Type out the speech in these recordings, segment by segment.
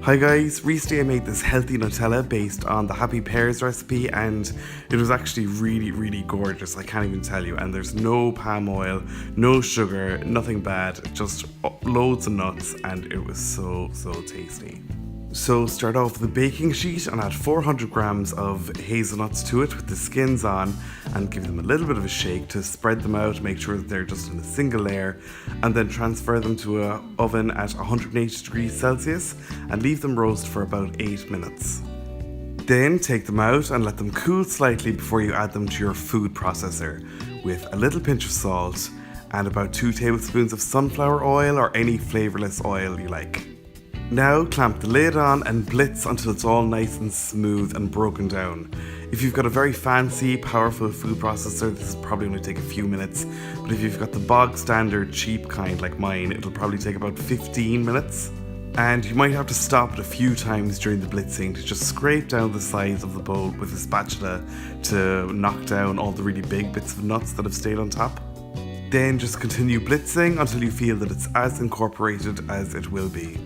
Hi guys, recently I made this healthy Nutella based on the Happy Pears recipe and it was actually really gorgeous, I can't even tell you. And there's no palm oil, no sugar, nothing bad, just loads of nuts, and it was so tasty. So start off with a baking sheet and add 400 grams of hazelnuts to it with the skins on, and give them a little bit of a shake to spread them out, make sure that they're just in a single layer, and then transfer them to an oven at 180 degrees Celsius and leave them roast for about 8 minutes. Then take them out and let them cool slightly before you add them to your food processor with a little pinch of salt and about 2 tablespoons of sunflower oil or any flavourless oil you like. Now clamp the lid on and blitz until it's all nice and smooth and broken down. If you've got a very fancy, powerful food processor, this is probably going to take a few minutes, but if you've got the bog standard cheap kind like mine, it'll probably take about 15 minutes. And you might have to stop it a few times during the blitzing to just scrape down the sides of the bowl with a spatula to knock down all the really big bits of nuts that have stayed on top. Then just continue blitzing until you feel that it's as incorporated as it will be.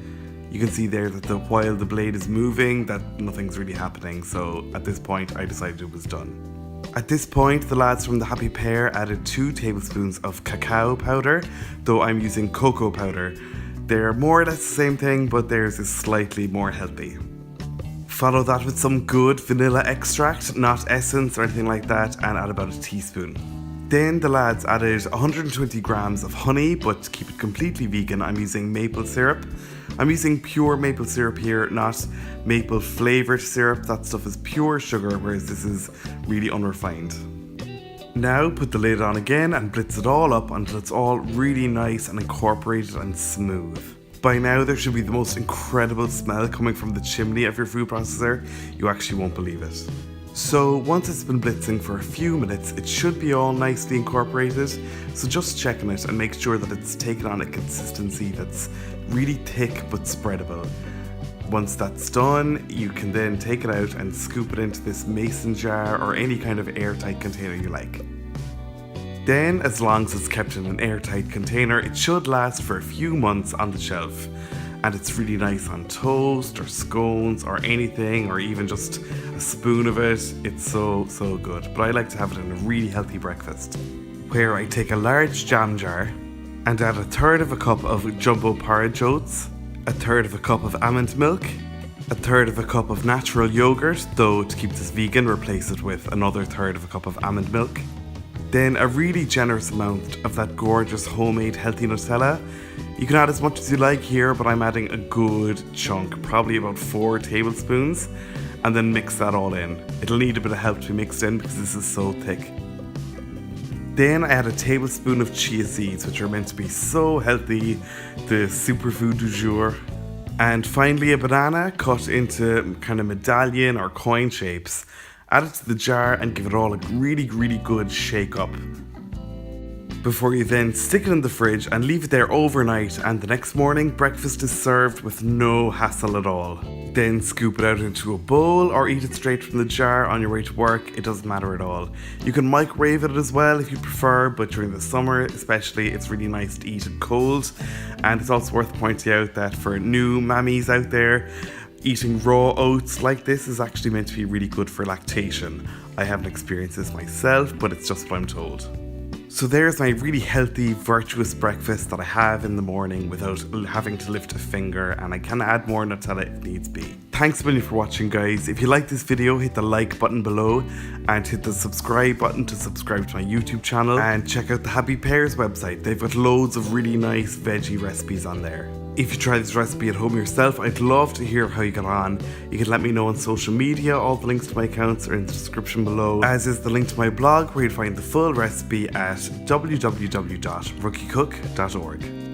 You can see there that while the blade is moving, that nothing's really happening, so at this point I decided it was done. At this point, the lads from the Happy Pear added 2 tablespoons of cacao powder, though I'm using cocoa powder. They're more or less the same thing, but theirs is slightly more healthy. Follow that with some good vanilla extract, not essence or anything like that, and add about a teaspoon. Then the lads added 120 grams of honey, but to keep it completely vegan, I'm using maple syrup. I'm using pure maple syrup here, not maple flavoured syrup. That stuff is pure sugar, whereas this is really unrefined. Now put the lid on again and blitz it all up until it's all really nice and incorporated and smooth. By now there should be the most incredible smell coming from the chimney of your food processor. You actually won't believe it. So once it's been blitzing for a few minutes, it should be all nicely incorporated, so just check on it and make sure that it's taken on a consistency that's really thick but spreadable. Once that's done, you can then take it out and scoop it into this mason jar or any kind of airtight container you like. Then, as long as it's kept in an airtight container, it should last for a few months on the shelf. And it's really nice on toast or scones or anything, or even just a spoon of it. It's so good. But I like to have it in a really healthy breakfast, where I take a large jam jar and add 1/3 of a cup of jumbo porridge oats, 1/3 of a cup of almond milk, 1/3 of a cup of natural yogurt, though to keep this vegan, replace it with another 1/3 of a cup of almond milk. Then a really generous amount of that gorgeous homemade healthy Nutella. You can add as much as you like here, but I'm adding a good chunk, probably about 4 tablespoons, and then mix that all in. It'll need a bit of help to be mixed in because this is so thick. Then I add a tablespoon of chia seeds, which are meant to be so healthy, the superfood du jour. And finally a banana cut into kind of medallion or coin shapes. Add it to the jar and give it all a really good shake up, before you then stick it in the fridge and leave it there overnight, and the next morning breakfast is served with no hassle at all. Then scoop it out into a bowl or eat it straight from the jar on your way to work. It doesn't matter at all. You can microwave it as well if you prefer, but during the summer especially, it's really nice to eat it cold. And it's also worth pointing out that for new mammies out there, eating raw oats like this is actually meant to be really good for lactation. I haven't experienced this myself, but it's just what I'm told. So there's my really healthy, virtuous breakfast that I have in the morning without having to lift a finger, and I can add more Nutella if needs be. Thanks a million for watching, guys. If you like this video, hit the like button below and hit the subscribe button to subscribe to my YouTube channel, and check out the Happy Pears website. They've got loads of really nice veggie recipes on there. If you try this recipe at home yourself, I'd love to hear how you get on. You can let me know on social media. All the links to my accounts are in the description below, as is the link to my blog where you'll find the full recipe at www.rookiecook.org.